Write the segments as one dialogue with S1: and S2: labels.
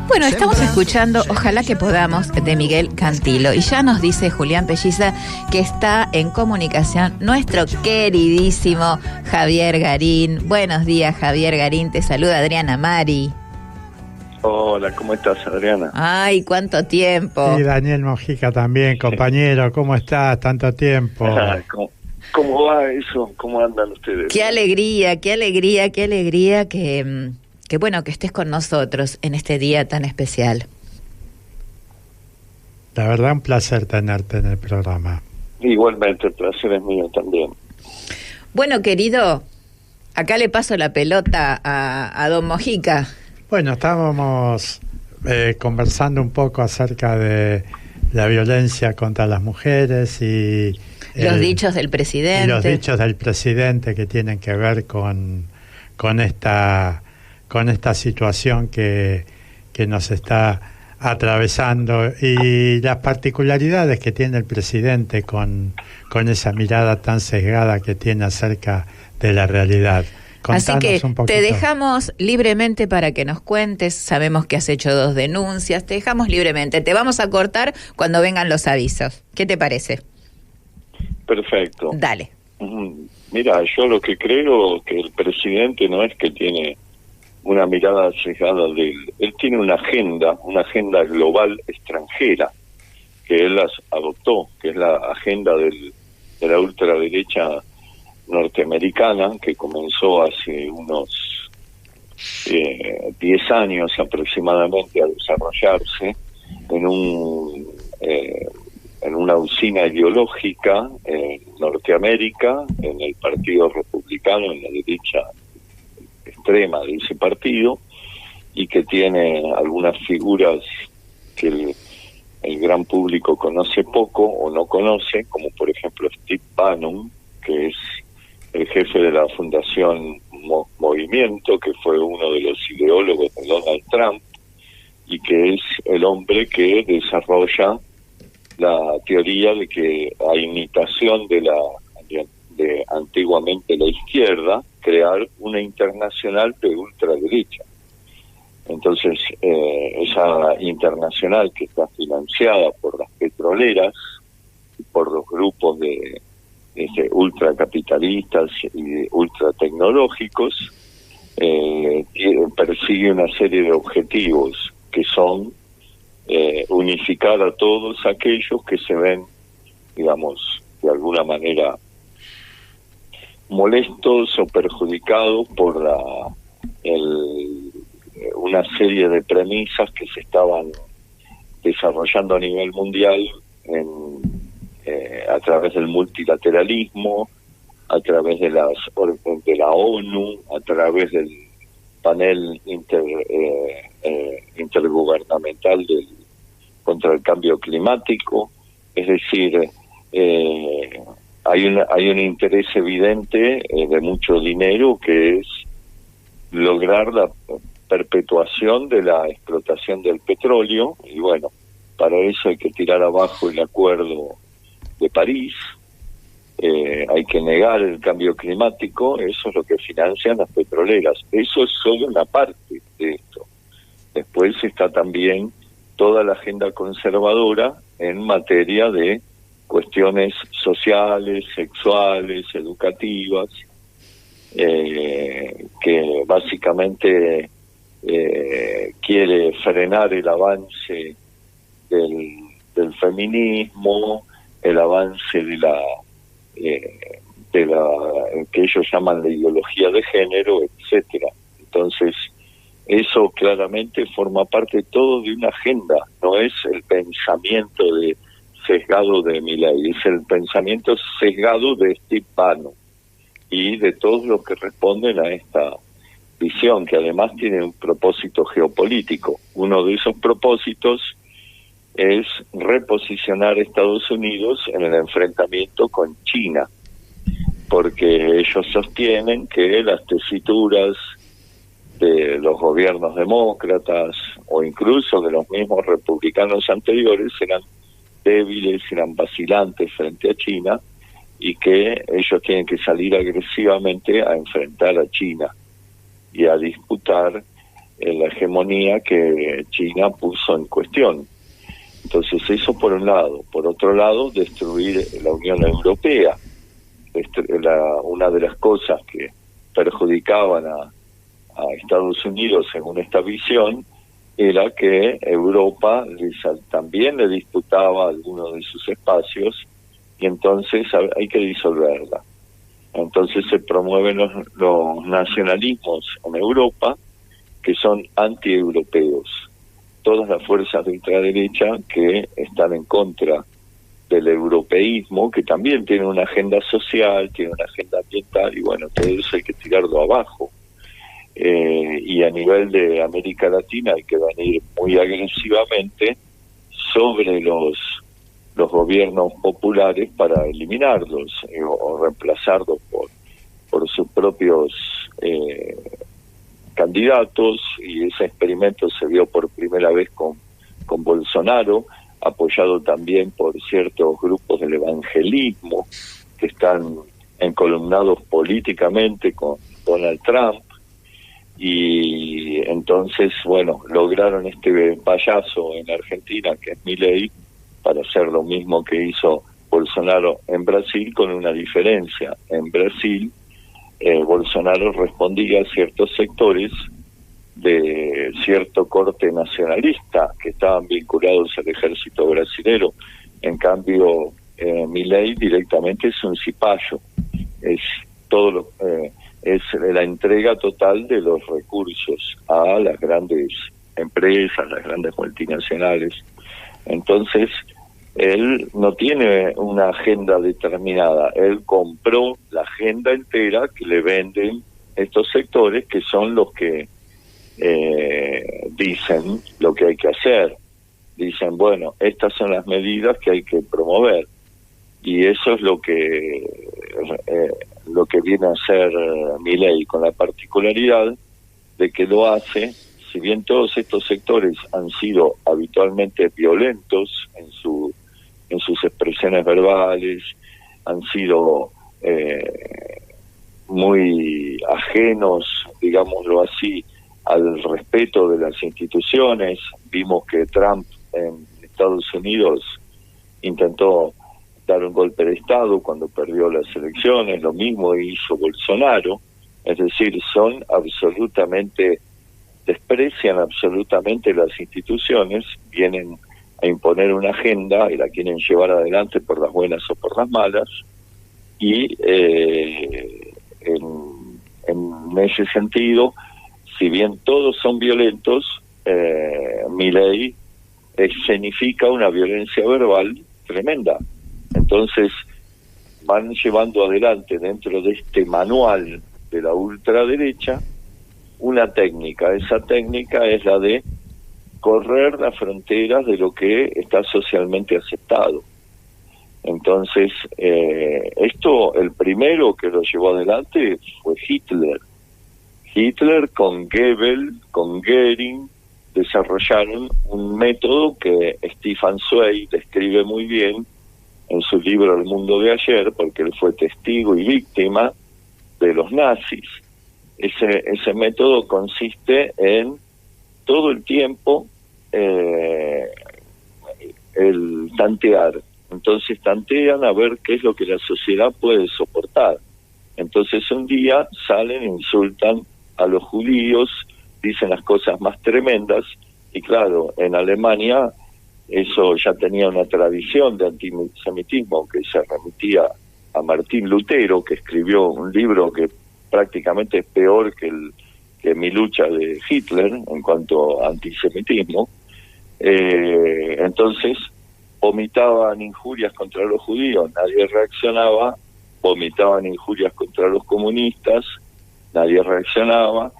S1: Bueno, estamos escuchando Ojalá que podamos de Miguel Cantilo y ya nos dice Julián Pelliza que está en comunicación nuestro queridísimo Javier Garín. Buenos días, Javier Garín, te saluda Adriana Mari.
S2: Hola, ¿cómo estás, Adriana?
S1: Ay, cuánto tiempo.
S3: Y Daniel Mojica también, compañero, ¿cómo estás? Tanto tiempo.
S2: ¿Cómo va eso? ¿Cómo andan ustedes?
S1: Qué alegría, qué alegría, qué alegría que bueno, que estés con nosotros en este día tan especial.
S3: La verdad, un placer tenerte en el programa.
S2: Igualmente, el placer es mío también.
S1: Bueno, querido, acá le paso la pelota a don Mojica.
S3: Bueno, estábamos conversando un poco acerca de la violencia contra las mujeres y
S1: los dichos del presidente.
S3: Y los dichos del presidente que tienen que ver con esta situación que nos está atravesando y las particularidades que tiene el presidente con esa mirada tan sesgada que tiene acerca de la realidad. Contanos. Así que
S1: te dejamos libremente para que nos cuentes. Sabemos que has hecho 2 denuncias, te dejamos libremente. Te vamos a cortar cuando vengan los avisos. ¿Qué te parece?
S2: Perfecto.
S1: Dale.
S2: Mira, yo lo que creo que el presidente no es que tiene una mirada sesgada él tiene una agenda global extranjera que él las adoptó, que es la agenda de la ultraderecha norteamericana, que comenzó hace unos 10 años aproximadamente a desarrollarse en una usina ideológica en Norteamérica, en el Partido Republicano, en la derecha extrema de ese partido, y que tiene algunas figuras que el gran público conoce poco o no conoce, como por ejemplo Steve Bannon, que es el jefe de la Fundación Movimiento, que fue uno de los ideólogos de Donald Trump, y que es el hombre que desarrolla la teoría de que a imitación de antiguamente la izquierda, crear una internacional de ultraderecha. Entonces, esa internacional que está financiada por las petroleras y por los grupos de ultracapitalistas y ultratecnológicos, persigue una serie de objetivos que son unificar a todos aquellos que se ven, digamos, de alguna manera molestos o perjudicados por una serie de premisas que se estaban desarrollando a nivel mundial a través del multilateralismo, a través de la ONU, a través del panel intergubernamental contra el cambio climático. Es decir, hay un interés evidente de mucho dinero, que es lograr la perpetuación de la explotación del petróleo, y bueno, para eso hay que tirar abajo el acuerdo de París, hay que negar el cambio climático. Eso es lo que financian las petroleras. Eso es solo una parte de esto. Después está también toda la agenda conservadora en materia de cuestiones sociales, sexuales, educativas, que básicamente quiere frenar el avance del feminismo, el avance de la que ellos llaman la ideología de género, etcétera. Entonces, eso claramente forma parte todo de una agenda, no es el pensamiento sesgado de Milei, es el pensamiento sesgado de Steve Bannon y de todos los que responden a esta visión, que además tiene un propósito geopolítico. Uno de esos propósitos es reposicionar a Estados Unidos en el enfrentamiento con China, porque ellos sostienen que las tesituras de los gobiernos demócratas o incluso de los mismos republicanos anteriores eran débiles, eran vacilantes frente a China, y que ellos tienen que salir agresivamente a enfrentar a China y a disputar la hegemonía que China puso en cuestión. Entonces eso por un lado. Por otro lado, destruir la Unión Europea. Una de las cosas que perjudicaban a Estados Unidos según esta visión era que Europa también le disputaba algunos de sus espacios, y entonces hay que disolverla. Entonces se promueven los nacionalismos en Europa que son anti-europeos. Todas las fuerzas de ultraderecha que están en contra del europeísmo, que también tiene una agenda social, tiene una agenda ambiental, y bueno, todo eso hay que tirarlo abajo. Y a nivel de América Latina hay que venir muy agresivamente sobre los gobiernos populares para eliminarlos o reemplazarlos por sus propios candidatos, y ese experimento se vio por primera vez con Bolsonaro, apoyado también por ciertos grupos del evangelismo que están encolumnados políticamente con Donald Trump. Y entonces, bueno, lograron este payaso en Argentina, que es Milei, para hacer lo mismo que hizo Bolsonaro en Brasil, con una diferencia. En Brasil, Bolsonaro respondía a ciertos sectores de cierto corte nacionalista que estaban vinculados al ejército brasilero. En cambio, Milei directamente es un cipayo, es todo es la entrega total de los recursos a las grandes empresas, las grandes multinacionales. Entonces, él no tiene una agenda determinada, él compró la agenda entera que le venden estos sectores, que son los que dicen lo que hay que hacer. Dicen, bueno, estas son las medidas que hay que promover, y eso es lo que viene a hacer Milei, con la particularidad de que lo hace, si bien todos estos sectores han sido habitualmente violentos en sus expresiones verbales, han sido muy ajenos, digámoslo así, al respeto de las instituciones. Vimos que Trump en Estados Unidos intentó dar un golpe de Estado cuando perdió las elecciones, lo mismo hizo Bolsonaro. Es decir, desprecian absolutamente las instituciones, vienen a imponer una agenda y la quieren llevar adelante por las buenas o por las malas, y en ese sentido, si bien todos son violentos, Milei escenifica una violencia verbal tremenda. Entonces van llevando adelante, dentro de este manual de la ultraderecha, una técnica. Esa técnica es la de correr las fronteras de lo que está socialmente aceptado. Entonces, esto, el primero que lo llevó adelante fue Hitler. Hitler con Goebbels, con Goering, desarrollaron un método que Stefan Zweig describe muy bien en su libro El mundo de ayer, porque él fue testigo y víctima de los nazis. Ese método consiste en todo el tiempo el tantear. Entonces tantean a ver qué es lo que la sociedad puede soportar. Entonces un día salen, insultan a los judíos, dicen las cosas más tremendas, y claro, en Alemania eso ya tenía una tradición de antisemitismo que se remitía a Martín Lutero, que escribió un libro que prácticamente es peor que mi lucha de Hitler en cuanto a antisemitismo. Entonces vomitaban injurias contra los judíos, nadie reaccionaba, vomitaban injurias contra los comunistas, nadie reaccionaba,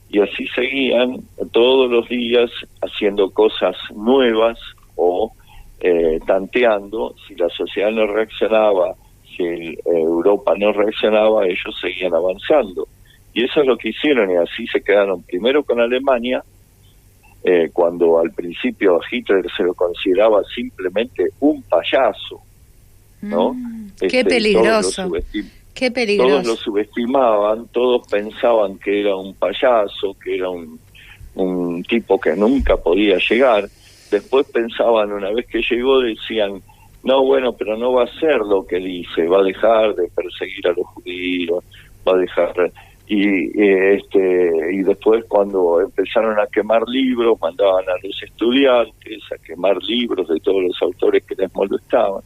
S2: y así seguían todos los días haciendo cosas nuevas o tanteando. Si la sociedad no reaccionaba, si Europa no reaccionaba, ellos seguían avanzando. Y eso es lo que hicieron, y así se quedaron primero con Alemania, cuando al principio a Hitler se lo consideraba simplemente un payaso, ¿no?
S1: Qué peligroso. Qué peligroso.
S2: Todos lo subestimaban, todos pensaban que era un payaso, que era un un tipo que nunca podía llegar. Después pensaban, una vez que llegó, decían, no, bueno, pero no va a hacer lo que dice, va a dejar de perseguir a los judíos, va a dejar... Y después, cuando empezaron a quemar libros, mandaban a los estudiantes a quemar libros de todos los autores que les molestaban,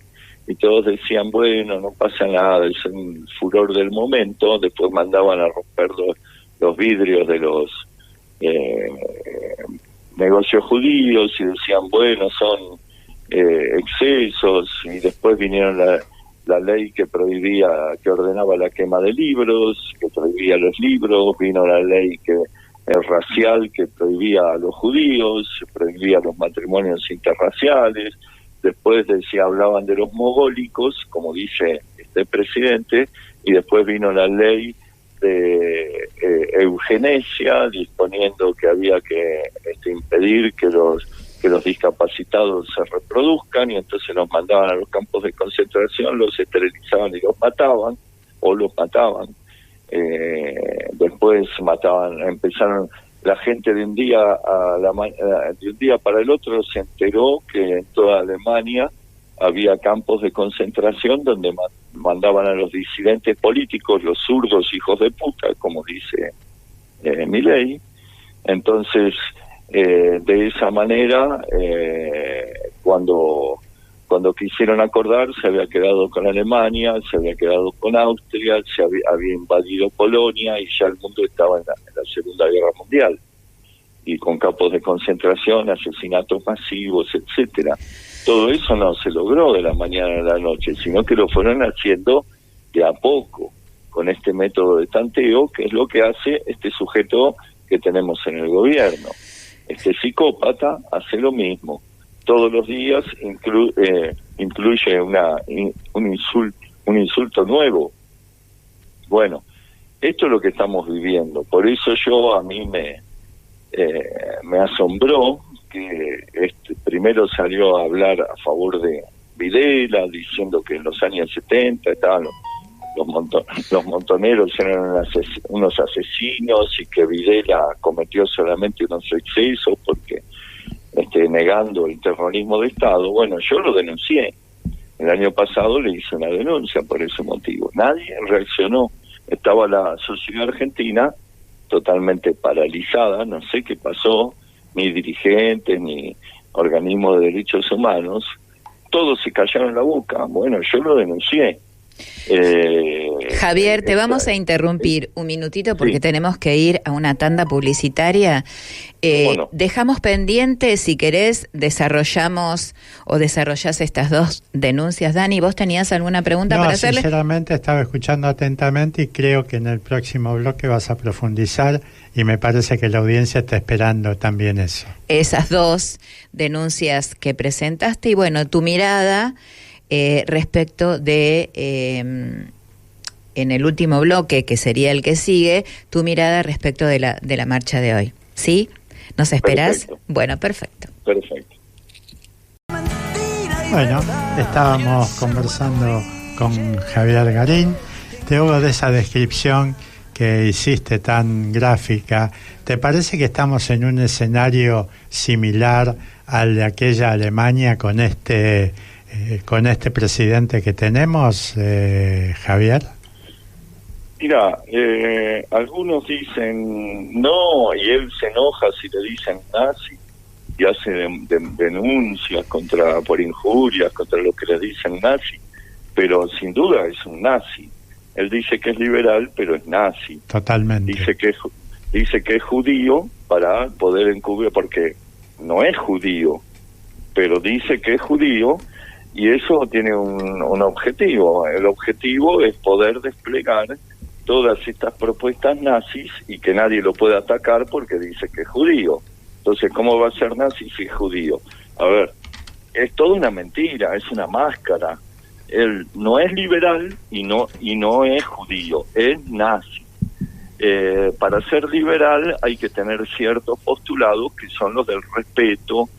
S2: y todos decían, bueno, no pasa nada, es un furor del momento. Después mandaban a romper los vidrios de los negocios judíos y decían, bueno, son excesos. Y después vinieron la ley que prohibía, que ordenaba la quema de libros, que prohibía los libros. Vino la ley racial que prohibía a los judíos, prohibía los matrimonios interraciales. Después hablaban de los mogólicos, como dice este presidente, y después vino la ley de eugenesia, disponiendo que había que impedir que los discapacitados se reproduzcan, y entonces los mandaban a los campos de concentración, los esterilizaban y los mataban, o los mataban. Después empezaron, la gente de un día para el otro se enteró que en toda Alemania había campos de concentración donde mandaban a los disidentes políticos, los zurdos hijos de puta, como dice Milei. Entonces, de esa manera, cuando quisieron acordar, se había quedado con Alemania, se había quedado con Austria, había invadido Polonia, y ya el mundo estaba en la Segunda Guerra Mundial, y con campos de concentración, asesinatos masivos, etcétera. Todo eso no se logró de la mañana a la noche, sino que lo fueron haciendo de a poco, con este método de tanteo, que es lo que hace este sujeto que tenemos en el gobierno. Este psicópata hace lo mismo. Todos los días incluye un insulto nuevo. Bueno, esto es lo que estamos viviendo. Por eso a mí me asombró que primero salió a hablar a favor de Videla, diciendo que en los años 70 estaban los montoneros eran unos asesinos, y que Videla cometió solamente unos excesos porque negando el terrorismo de Estado. Bueno, yo lo denuncié. El año pasado le hice una denuncia por ese motivo. Nadie reaccionó. Estaba la sociedad argentina totalmente paralizada, no sé qué pasó, ni dirigentes, ni organismos de derechos humanos, todos se callaron la boca. Bueno, yo lo denuncié.
S1: Javier, te vamos a interrumpir un minutito porque tenemos que ir a una tanda publicitaria. Bueno. Dejamos pendiente, si querés, desarrollás estas dos denuncias. Dani, ¿vos tenías alguna pregunta para hacerle?
S3: Sinceramente estaba escuchando atentamente y creo que en el próximo bloque vas a profundizar, y me parece que la audiencia está esperando también eso. Esas
S1: dos denuncias que presentaste, y bueno, tu mirada respecto de, en el último bloque, que sería el que sigue, tu mirada respecto de la marcha de hoy. ¿Sí? ¿Nos esperás?
S2: Perfecto.
S1: Bueno, perfecto.
S2: Perfecto.
S3: Bueno, estábamos conversando con Javier Garín. Luego de esa descripción que hiciste tan gráfica, ¿te parece que estamos en un escenario similar al de aquella Alemania con este presidente que tenemos, Javier?
S2: Mira, algunos dicen no, y él se enoja si le dicen nazi, y hace denuncias por injurias contra los que le dicen nazi, pero sin duda es un nazi. Él dice que es liberal, pero es nazi.
S3: Totalmente.
S2: Dice que es judío para poder encubrir, porque no es judío, pero dice que es judío. Y eso tiene un objetivo. El objetivo es poder desplegar todas estas propuestas nazis y que nadie lo pueda atacar porque dice que es judío. Entonces, ¿cómo va a ser nazi si es judío? A ver, es toda una mentira, es una máscara. Él no es liberal y no es judío, es nazi. Para ser liberal hay que tener ciertos postulados que son los del respeto,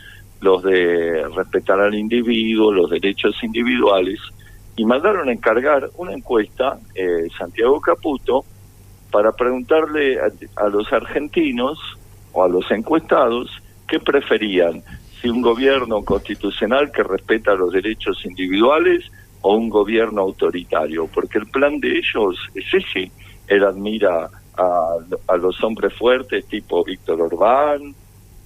S2: los de respetar al individuo, los derechos individuales, y mandaron a encargar una encuesta, Santiago Caputo, para preguntarle a los argentinos o a los encuestados qué preferían, si un gobierno constitucional que respeta los derechos individuales o un gobierno autoritario, porque el plan de ellos es ese. Él admira a los hombres fuertes tipo Víctor Orbán,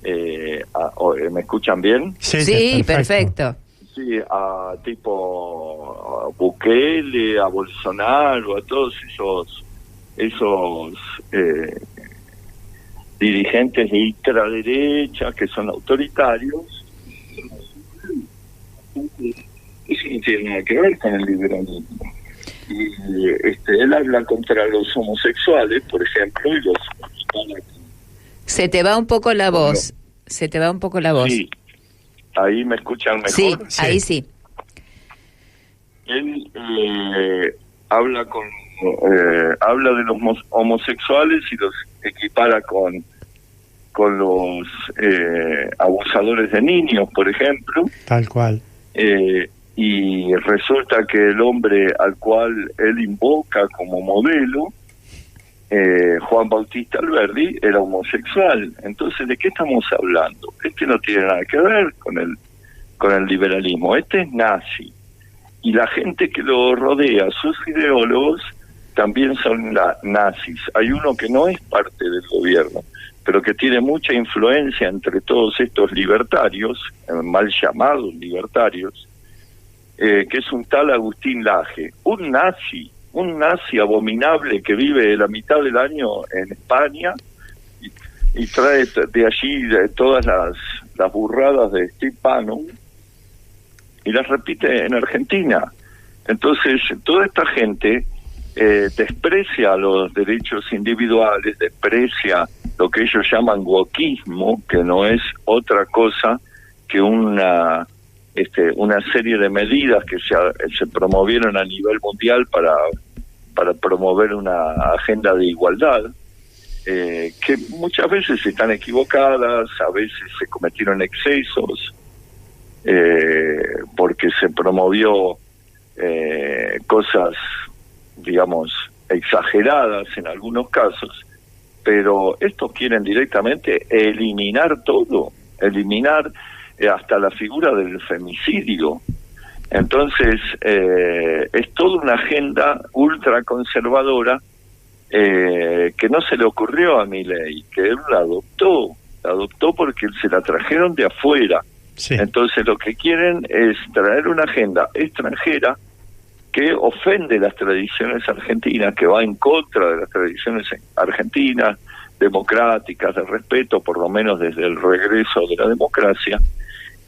S2: ¿me escuchan bien?
S1: Sí, perfecto.
S2: Sí, a tipo Bukele, a Bolsonaro, a todos esos dirigentes de ultraderecha que son autoritarios. Eso no tiene nada que ver con el liberalismo. Y él habla contra los homosexuales, por ejemplo, y los...
S1: Se te va un poco la voz. Se te va un poco la voz.
S2: Sí. ¿Ahí me escuchan mejor?
S1: Sí, ahí sí.
S2: Él habla de los homosexuales y los equipara con los abusadores de niños, por ejemplo.
S3: Tal cual.
S2: Y resulta que el hombre al cual él invoca como modelo, Juan Bautista Alberdi, era homosexual. Entonces, ¿de qué estamos hablando? Este no tiene nada que ver con el liberalismo. Este es nazi. Y la gente que lo rodea, sus ideólogos, también son nazis. Hay uno que no es parte del gobierno, pero que tiene mucha influencia entre todos estos libertarios, mal llamados libertarios, que es un tal Agustín Laje, un nazi abominable que vive la mitad del año en España y trae de allí todas las burradas de Steve Bannon y las repite en Argentina. Entonces, toda esta gente desprecia los derechos individuales, desprecia lo que ellos llaman wokismo, que no es otra cosa que una serie de medidas que se promovieron a nivel mundial para promover una agenda de igualdad, que muchas veces están equivocadas, a veces se cometieron excesos, porque se promovió cosas, digamos, exageradas en algunos casos, pero estos quieren directamente eliminar todo, eliminar hasta la figura del femicidio. Entonces, es toda una agenda ultraconservadora que no se le ocurrió a Milei, que él la adoptó porque se la trajeron de afuera.
S3: Sí.
S2: Entonces, lo que quieren es traer una agenda extranjera que ofende las tradiciones argentinas, que va en contra de las tradiciones argentinas, democráticas, de respeto, por lo menos desde el regreso de la democracia,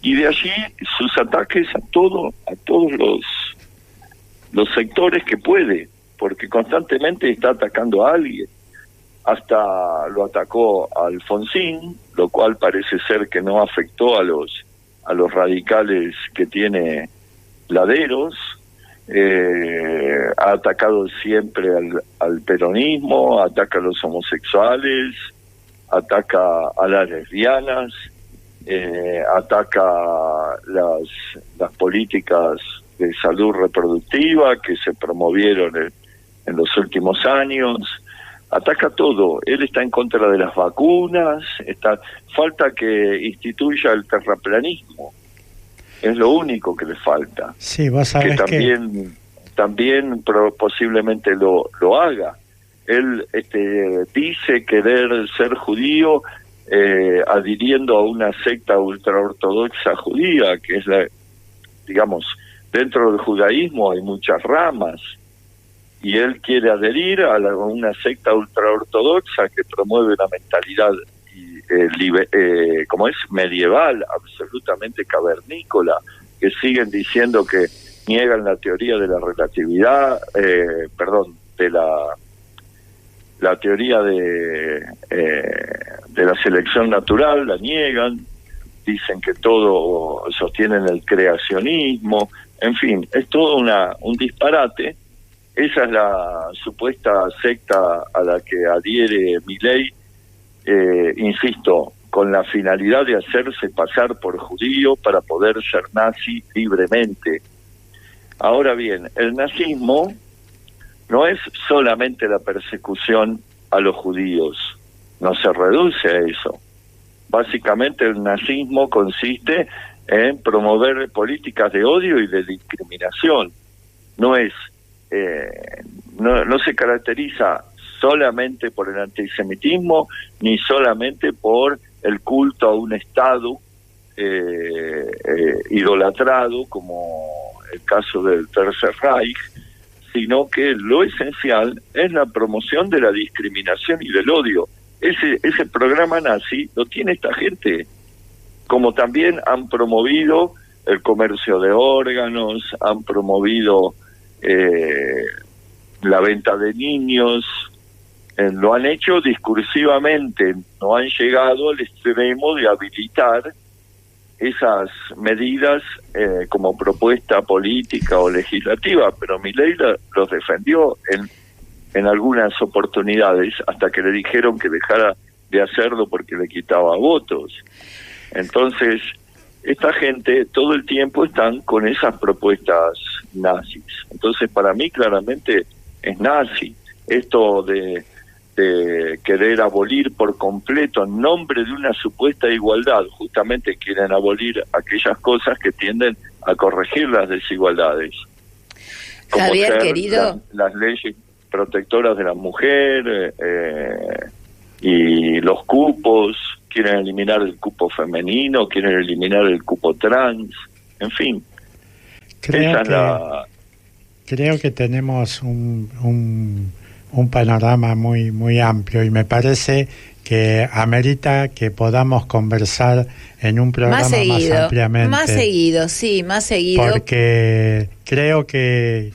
S2: y de allí sus ataques a todos los sectores que puede, porque constantemente está atacando a alguien. Hasta lo atacó a Alfonsín, lo cual parece ser que no afectó a los radicales que tiene Laderos. Ha atacado siempre al peronismo, ataca a los homosexuales, ataca a las lesbianas, ataca las políticas de salud reproductiva que se promovieron en los últimos años, ataca todo. Él está en contra de las vacunas, falta que instituya el terraplanismo. Es lo único que le falta.
S3: Sí, vos sabés
S2: que también posiblemente lo haga. Él dice querer ser judío adhiriendo a una secta ultraortodoxa judía, que es digamos, dentro del judaísmo hay muchas ramas, y él quiere adherir a una secta ultraortodoxa que promueve una mentalidad como es medieval, absolutamente cavernícola, que siguen diciendo que niegan la teoría de la relatividad, de la teoría de la selección natural, la niegan, dicen que todo sostienen el creacionismo, en fin, es todo un disparate. Esa es la supuesta secta a la que adhiere Milei, insisto, con la finalidad de hacerse pasar por judío para poder ser nazi libremente. Ahora bien, el nazismo no es solamente la persecución a los judíos, no se reduce a eso. Básicamente el nazismo consiste en promover políticas de odio y de discriminación. No es, no se caracteriza solamente por el antisemitismo, ni solamente por el culto a un Estado idolatrado, como el caso del Tercer Reich, sino que lo esencial es la promoción de la discriminación y del odio. Ese programa nazi lo tiene esta gente, como también han promovido el comercio de órganos, han promovido la venta de niños, lo han hecho discursivamente, no han llegado al extremo de habilitar esas medidas como propuesta política o legislativa, pero Milei los defendió en algunas oportunidades hasta que le dijeron que dejara de hacerlo porque le quitaba votos. Entonces, esta gente todo el tiempo están con esas propuestas nazis. Entonces, para mí claramente es nazi esto de querer abolir por completo en nombre de una supuesta igualdad. Justamente quieren abolir aquellas cosas que tienden a corregir las desigualdades, como
S1: Javier, querido,
S2: las leyes protectoras de la mujer y los cupos. Quieren eliminar el cupo femenino, quieren eliminar el cupo trans, en fin.
S3: Creo que tenemos un panorama muy amplio, y me parece que amerita que podamos conversar en un programa más ampliamente.
S1: Más seguido,
S3: porque creo que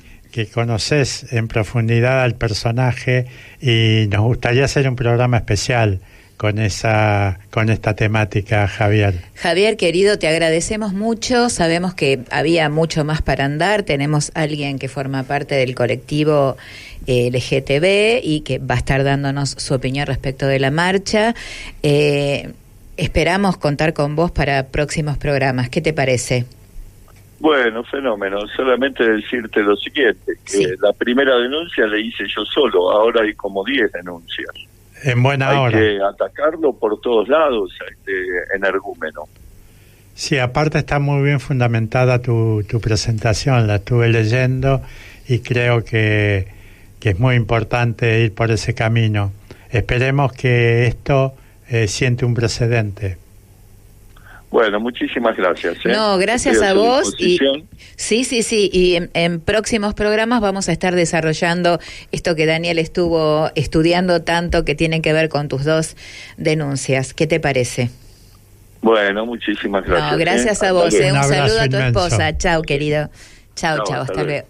S3: conoces en profundidad al personaje, y nos gustaría hacer un programa especial con esta temática, Javier.
S1: Javier, querido, te agradecemos mucho. Sabemos que había mucho más para andar. Tenemos a alguien que forma parte del colectivo LGTB y que va a estar dándonos su opinión respecto de la marcha. Esperamos contar con vos para próximos programas. ¿Qué te parece?
S2: Bueno, fenómeno. Solamente decirte lo siguiente, que la primera denuncia la hice yo solo, ahora hay como 10 denuncias.
S3: En buena hora.
S2: Hay que atacarlo por todos lados, energúmeno.
S3: Sí, aparte está muy bien fundamentada tu presentación, la estuve leyendo y creo que es muy importante ir por ese camino. Esperemos que esto siente un precedente.
S2: Bueno, muchísimas gracias.
S1: No, gracias a vos. Y sí, y en próximos programas vamos a estar desarrollando esto que Daniel estuvo estudiando tanto, que tiene que ver con tus 2 denuncias. ¿Qué te parece?
S2: Bueno, muchísimas gracias.
S1: No, gracias a vos. Un saludo a tu
S3: inmenso.
S1: esposa. Chau, querido. Chau, hasta luego.